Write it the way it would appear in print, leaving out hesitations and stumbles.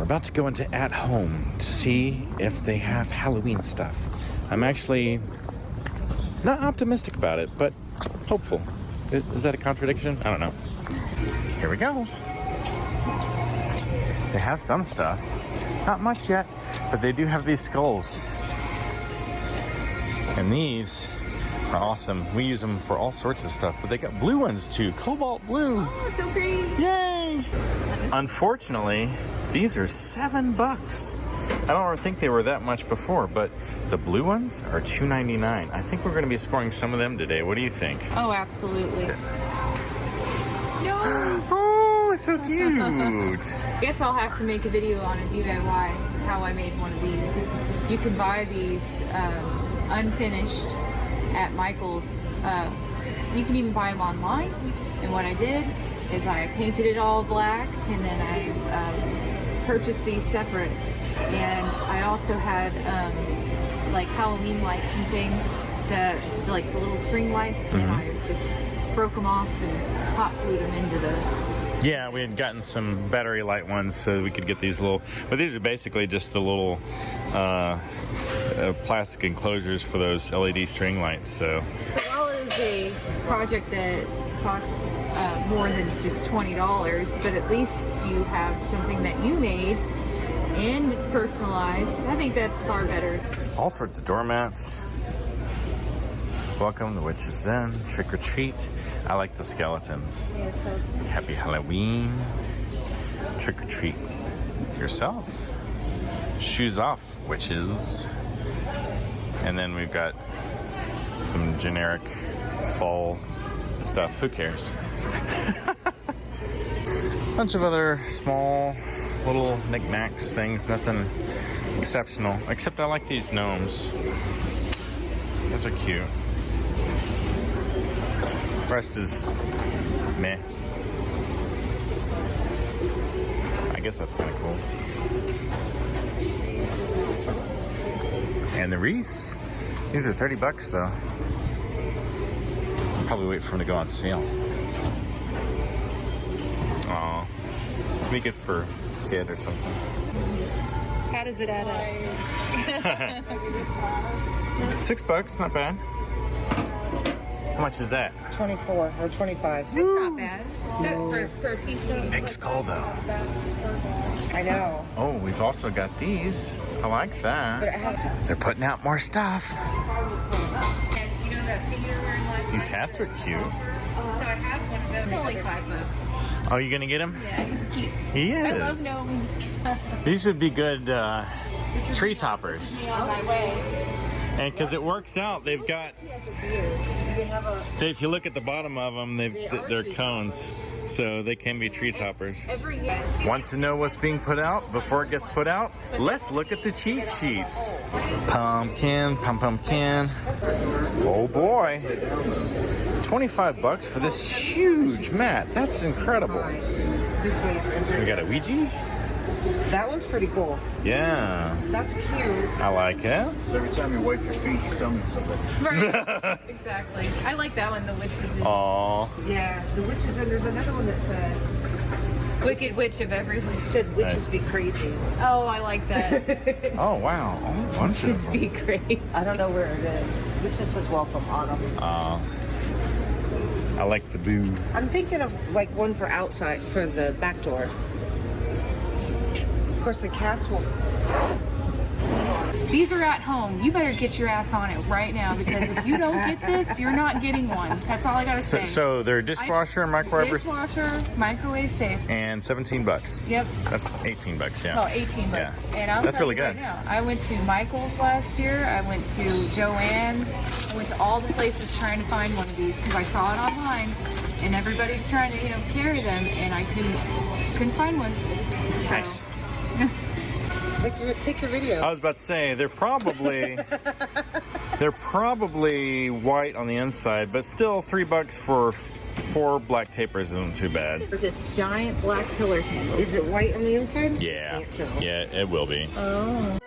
we're about to go into At Home to see if they have Halloween stuff. I'm actually not optimistic about it, but hopeful. Is that a contradiction? I don't know. Here we go. They have some stuff. Not much yet, but they do have these skulls. And these are awesome. We use them for all sorts of stuff, but they got blue ones too. Cobalt blue. Oh, so pretty. Yay! Unfortunately, these are $7. I don't think they were that much before, but the blue ones are $2.99. I think we're going to be scoring some of them today. What do you think? Oh, absolutely. No. Oh, it's so cute. Guess I'll have to make a video on a DIY how I made one of these. You can buy these unfinished at Michael's. You can even buy them online. And what I did is I painted it all black, and then I purchased these separate. And I also had like Halloween lights and things, that like the little string lights, and I just broke them off and hot glued them into the... Yeah, we had gotten some battery light ones so we could get these little, but these are basically just the little plastic enclosures for those LED string lights. So while it is a project that costs more than just $20, but at least you have something that you made and it's personalized. I think that's far better. all sorts of doormats. Welcome, the witch's den, trick or treat. I like the skeletons. Yes, Happy Halloween. Trick or treat yourself. Shoes off, witches. And then we've got some generic fall stuff. Who cares? Bunch of other small little knickknacks, things, nothing exceptional. Except I like these gnomes. Those are cute. Rest is meh. I guess that's kind of cool. And the wreaths. These are $30 though. I'll probably wait for them to go on sale. Aw. Be good for a kid or something. How does it add up? $6, not bad. How much is that? 24 or 25. That's not bad. For a piece of... Big skull though. I know. Oh, we've also got these. I like that. But I have They're putting out more stuff. And you know that thing you were wearing last These night? hats are cute. So I have one of those. It's only $5. Oh, you gonna get him? Yeah, he's cute. He is. I love gnomes. These would be good tree toppers. Me on my way. And because it works out, they've got. They have a If you look at the bottom of them, they're cones, so they can be tree toppers. Every year. Want to know what's being put out before it gets put out? Let's look at the cheat sheets. Pumpkin. Oh boy. $25 for this huge mat. That's incredible. this way. We got a Ouija? That one's pretty cool. Yeah. That's cute. I like it. So every time you wipe your feet, you summon somebody. Right. Exactly. I like that one, the witches. Aw. Yeah, the witches, and there's another one that Wicked Witch of Everyone. said witches Nice. be crazy. Oh, I like that. Oh, wow. Oh, a bunch of Just them. be great. I don't know where it is. This just says welcome on them. I like the boo. I'm thinking of like one for outside, for the back door. Of course, the cats will. These are at home. You better get your ass on it right now, because if you don't get this, you're not getting one. That's all I gotta say. So they're dishwasher, microwave, Dishwasher, microwave safe. and $17. Yep. That's $18, yeah. Oh, $18. Yeah. And I'll That's tell really you right good. now, I went to Michael's last year. I went to Joann's. I went to all the places trying to find one of these because I saw it online, and everybody's trying to, carry them, and I couldn't find one. So, Nice. Take your video. I was about to say they're probably white on the inside, but still $3 for 4 black tapers isn't too bad. For this giant black pillar candle. Is it white on the inside? Yeah, Can't tell. yeah, it will be. Oh.